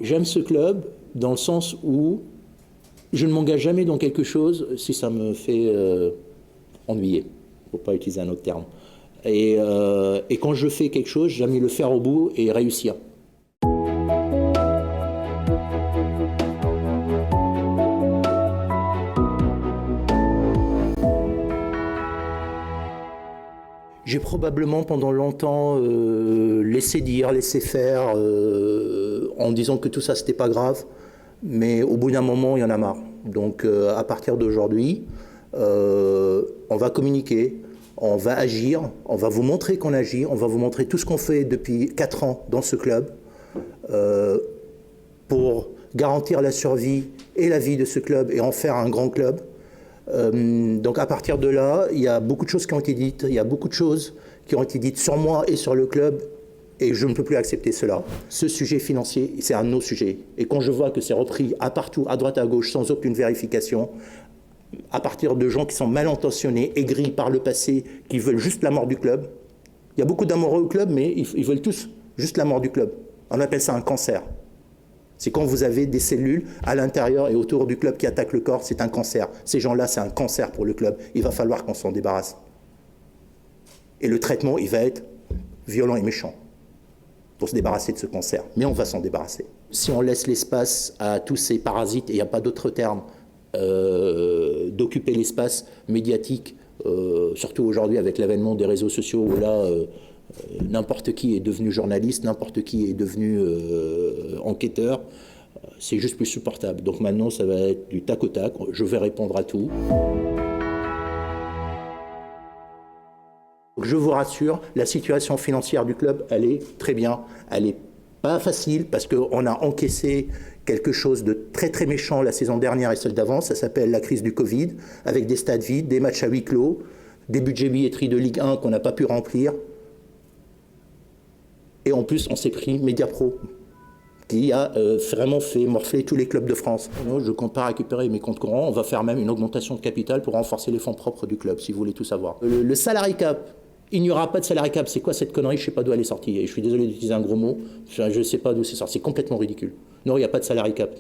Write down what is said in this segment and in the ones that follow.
J'aime ce club dans le sens où je ne m'engage jamais dans quelque chose si ça me fait ennuyer, pour ne pas utiliser un autre terme. Et quand je fais quelque chose, j'aime le faire au bout et réussir. J'ai probablement pendant longtemps laissé dire, laissé faire, en disant que tout ça c'était pas grave, mais au bout d'un moment il y en a marre. Donc à partir d'aujourd'hui, on va communiquer, on va agir, on va vous montrer qu'on agit, on va vous montrer tout ce qu'on fait depuis 4 ans dans ce club pour garantir la survie et la vie de ce club et en faire un grand club. Donc à partir de là, il y a beaucoup de choses qui ont été dites, il y a beaucoup de choses qui ont été dites sur moi et sur le club, et je ne peux plus accepter cela. Ce sujet financier, c'est un autre sujet. Et quand je vois que c'est repris à partout, à droite, à gauche, sans aucune vérification, à partir de gens qui sont mal intentionnés, aigris par le passé, qui veulent juste la mort du club. Il y a beaucoup d'amoureux au club, mais ils veulent tous juste la mort du club. On appelle ça un cancer. C'est quand vous avez des cellules à l'intérieur et autour du club qui attaquent le corps, c'est un cancer. Ces gens-là, c'est un cancer pour le club. Il va falloir qu'on s'en débarrasse. Et le traitement, il va être violent et méchant pour se débarrasser de ce cancer. Mais on va s'en débarrasser. Si on laisse l'espace à tous ces parasites, et il n'y a pas d'autre terme, d'occuper l'espace médiatique, surtout aujourd'hui avec l'avènement des réseaux sociaux, où là, n'importe qui est devenu journaliste, n'importe qui est devenu enquêteur, c'est juste plus supportable. Donc maintenant, ça va être du tac au tac, je vais répondre à tout. Je vous rassure, la situation financière du club, elle est très bien. Elle n'est pas facile parce qu'on a encaissé quelque chose de très très méchant la saison dernière et celle d'avant. Ça s'appelle la crise du Covid, avec des stades vides, des matchs à huis clos, des budgets billetterie de Ligue 1 qu'on n'a pas pu remplir. Et en plus, on s'est pris Mediapro, qui a vraiment fait morfler tous les clubs de France. Je ne compte pas récupérer mes comptes courants. On va faire même une augmentation de capital pour renforcer les fonds propres du club, si vous voulez tout savoir. Le salary cap, il n'y aura pas de salary cap. C'est quoi cette connerie? Je ne sais pas d'où elle est sortie. Et je suis désolé d'utiliser un gros mot. Je ne sais pas d'où c'est sorti. C'est complètement ridicule. Non, il n'y a pas de salary cap.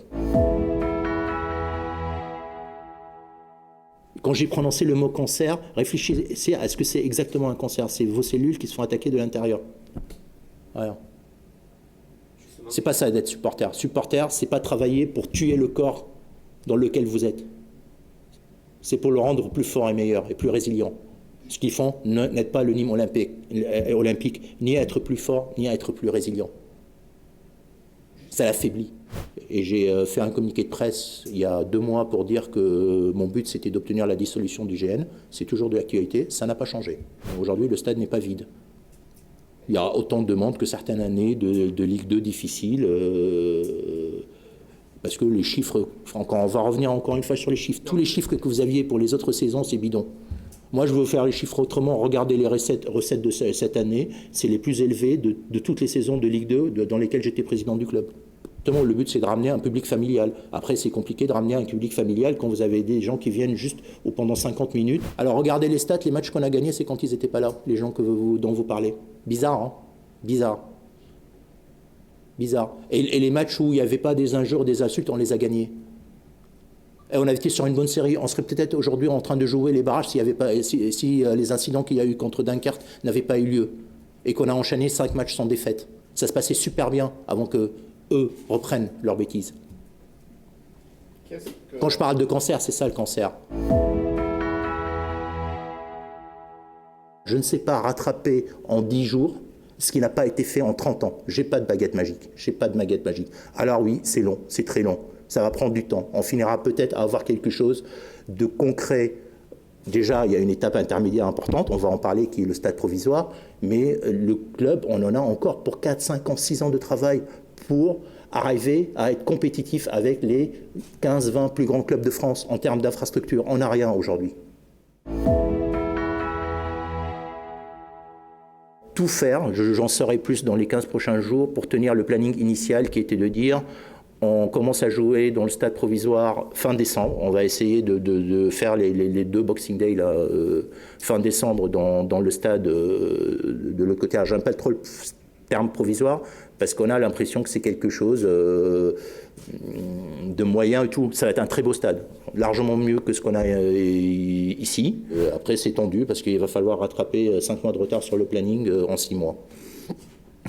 Quand j'ai prononcé le mot cancer, réfléchissez à ce que c'est exactement un cancer. C'est vos cellules qui se font attaquer de l'intérieur. Voilà. C'est pas ça d'être supporter. Supporter, c'est pas travailler pour tuer le corps dans lequel vous êtes. C'est pour le rendre plus fort et meilleur et plus résilient. Ce qu'ils font n'aide pas le Nîmes olympique, ni à être plus fort, ni à être plus résilient. Ça l'affaiblit. Et j'ai fait un communiqué de presse il y a 2 mois pour dire que mon but c'était d'obtenir la dissolution du GN. C'est toujours de l'actualité, ça n'a pas changé. Aujourd'hui, le stade n'est pas vide. Il y a autant de demandes que certaines années de Ligue 2 difficiles, parce que les chiffres, on va revenir encore une fois sur les chiffres, tous les chiffres que vous aviez pour les autres saisons, c'est bidon. Moi, je veux faire les chiffres autrement. Regardez les recettes de cette année, c'est les plus élevées de toutes les saisons de Ligue 2 dans lesquelles j'étais président du club. Le but, c'est de ramener un public familial. Après, c'est compliqué de ramener un public familial quand vous avez des gens qui viennent juste pendant 50 minutes. Alors, regardez les stats, les matchs qu'on a gagnés, c'est quand ils n'étaient pas là, les gens dont vous parlez. Bizarre, hein? Bizarre. Bizarre. Et les matchs où il n'y avait pas des injures, des insultes, on les a gagnés. Et on avait été sur une bonne série. On serait peut-être aujourd'hui en train de jouer les barrages si les incidents qu'il y a eu contre Dunkerque n'avaient pas eu lieu. Et qu'on a enchaîné 5 matchs sans défaite. Ça se passait super bien avant que eux reprennent leurs bêtises. Quand je parle de cancer, c'est ça le cancer. Je ne sais pas rattraper en 10 jours ce qui n'a pas été fait en 30 ans. J'ai pas de baguette magique. J'ai pas de baguette magique. Alors oui, c'est long, c'est très long. Ça va prendre du temps. On finira peut-être à avoir quelque chose de concret. Déjà, il y a une étape intermédiaire importante, on va en parler, qui est le stade provisoire, mais le club, on en a encore pour 4, 5 ans, 6 ans de travail pour arriver à être compétitif avec les 15, 20 plus grands clubs de France en termes d'infrastructure. On n'a rien aujourd'hui. Tout faire, j'en saurai plus dans les 15 prochains jours, pour tenir le planning initial qui était de dire on commence à jouer dans le stade provisoire fin décembre. On va essayer de faire les 2 Boxing Day là, fin décembre dans le stade de l'autre côté. J'aime pas trop le terme provisoire Parce qu'on a l'impression que c'est quelque chose de moyen et tout. Ça va être un très beau stade, largement mieux que ce qu'on a ici. Après, c'est tendu parce qu'il va falloir rattraper 5 mois de retard sur le planning en 6 mois.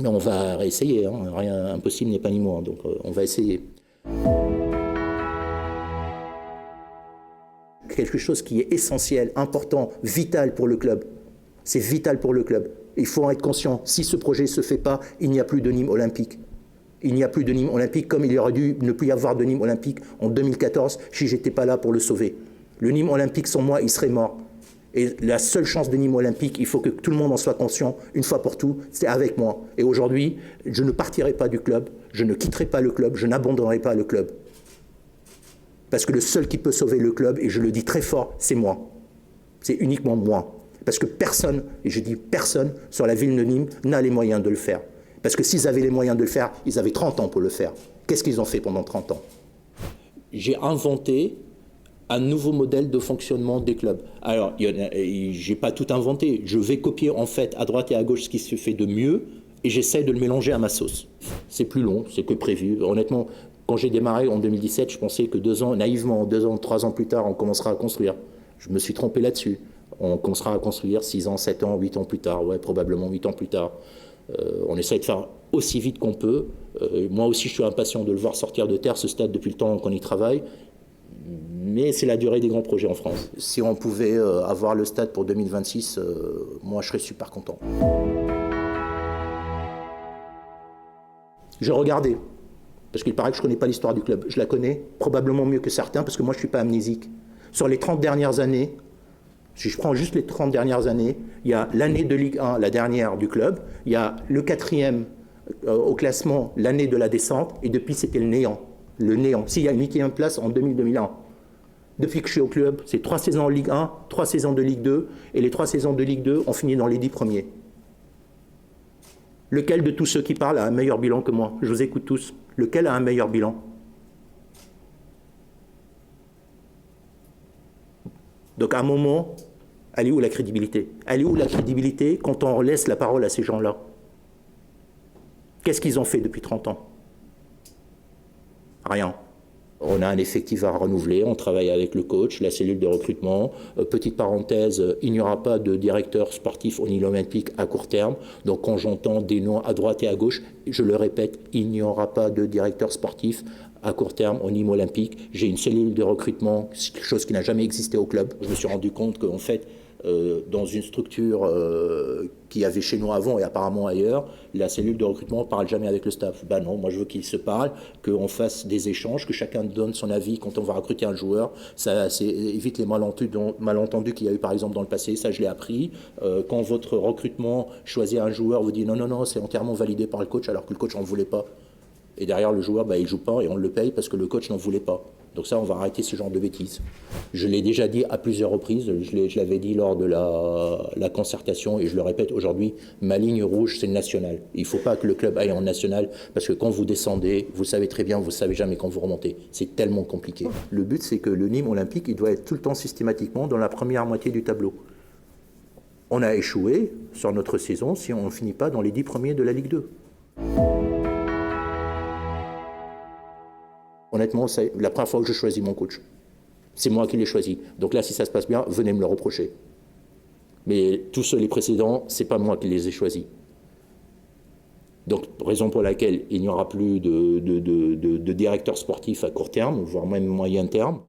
Mais on va essayer, hein. Rien impossible n'est pas ni moi, donc on va essayer. Quelque chose qui est essentiel, important, vital pour le club. C'est vital pour le club. Il faut en être conscient. Si ce projet ne se fait pas, il n'y a plus de Nîmes olympique. Il n'y a plus de Nîmes olympique comme il y aurait dû ne plus y avoir de Nîmes olympique en 2014 si je n'étais pas là pour le sauver. Le Nîmes olympique, sans moi, il serait mort. Et la seule chance de Nîmes olympique, il faut que tout le monde en soit conscient, une fois pour tout, c'est avec moi. Et aujourd'hui, je ne partirai pas du club, je ne quitterai pas le club, je n'abandonnerai pas le club. Parce que le seul qui peut sauver le club, et je le dis très fort, c'est moi. C'est uniquement moi. Parce que personne, et je dis personne, sur la ville de Nîmes n'a les moyens de le faire. Parce que s'ils avaient les moyens de le faire, ils avaient 30 ans pour le faire. Qu'est-ce qu'ils ont fait pendant 30 ans? J'ai inventé un nouveau modèle de fonctionnement des clubs. Alors, j'ai pas tout inventé. Je vais copier en fait à droite et à gauche ce qui se fait de mieux et j'essaie de le mélanger à ma sauce. C'est plus long, c'est que prévu. Honnêtement, quand j'ai démarré en 2017, je pensais que 2 ans, naïvement, 2 ans, 3 ans plus tard, on commencera à construire. Je me suis trompé là-dessus. On commencera à construire 6 ans, 7 ans, 8 ans plus tard. Ouais, probablement 8 ans plus tard. On essaie de faire aussi vite qu'on peut. Moi aussi, je suis impatient de le voir sortir de terre, ce stade, depuis le temps qu'on y travaille. Mais c'est la durée des grands projets en France. Si on pouvait avoir le stade pour 2026, moi, je serais super content. J'ai regardé, parce qu'il paraît que je ne connais pas l'histoire du club. Je la connais probablement mieux que certains, parce que moi, je ne suis pas amnésique. Sur les 30 dernières années, si je prends juste les 30 dernières années, il y a l'année de Ligue 1, la dernière du club, il y a le 4e au classement, l'année de la descente, et depuis, c'était le néant. Le néant. S'il y a une 8e place en 2000-2001. Depuis que je suis au club, c'est 3 saisons en Ligue 1, 3 saisons de Ligue 2, et les 3 saisons de Ligue 2 ont fini dans les 10 premiers. Lequel de tous ceux qui parlent a un meilleur bilan que moi? Je vous écoute tous. Lequel a un meilleur bilan? Donc à un moment, elle est où la crédibilité? Elle est où la crédibilité quand on laisse la parole à ces gens-là? Qu'est-ce qu'ils ont fait depuis 30 ans? Rien. On a un effectif à renouveler, on travaille avec le coach, la cellule de recrutement. Petite parenthèse, il n'y aura pas de directeur sportif au Nîmes olympique à court terme. Donc quand j'entends des noms à droite et à gauche, je le répète, il n'y aura pas de directeur sportif à court terme au Nîmes olympique. J'ai une cellule de recrutement, c'est quelque chose qui n'a jamais existé au club. Je me suis rendu compte qu'en fait, dans une structure qu'il y avait chez nous avant et apparemment ailleurs, la cellule de recrutement ne parle jamais avec le staff. Ben non, moi je veux qu'ils se parlent, qu'on fasse des échanges, que chacun donne son avis quand on va recruter un joueur. Ça évite les malentendus qu'il y a eu par exemple dans le passé, ça je l'ai appris. Quand votre recrutement choisit un joueur, vous dit non, non, non, c'est entièrement validé par le coach alors que le coach n'en voulait pas. Et derrière le joueur, il ne joue pas et on le paye parce que le coach n'en voulait pas. Donc ça, on va arrêter ce genre de bêtises. Je l'ai déjà dit à plusieurs reprises, je l'avais dit lors de la concertation et je le répète aujourd'hui, ma ligne rouge, c'est le national. Il ne faut pas que le club aille en national parce que quand vous descendez, vous savez très bien, vous ne savez jamais quand vous remontez. C'est tellement compliqué. Le but, c'est que le Nîmes olympique, il doit être tout le temps systématiquement dans la première moitié du tableau. On a échoué sur notre saison si on ne finit pas dans les 10 premiers de la Ligue 2. Honnêtement, c'est la première fois que je choisis mon coach. C'est moi qui l'ai choisi. Donc là, si ça se passe bien, venez me le reprocher. Mais tous les précédents, c'est pas moi qui les ai choisis. Donc, raison pour laquelle il n'y aura plus de directeur sportif à court terme, voire même moyen terme.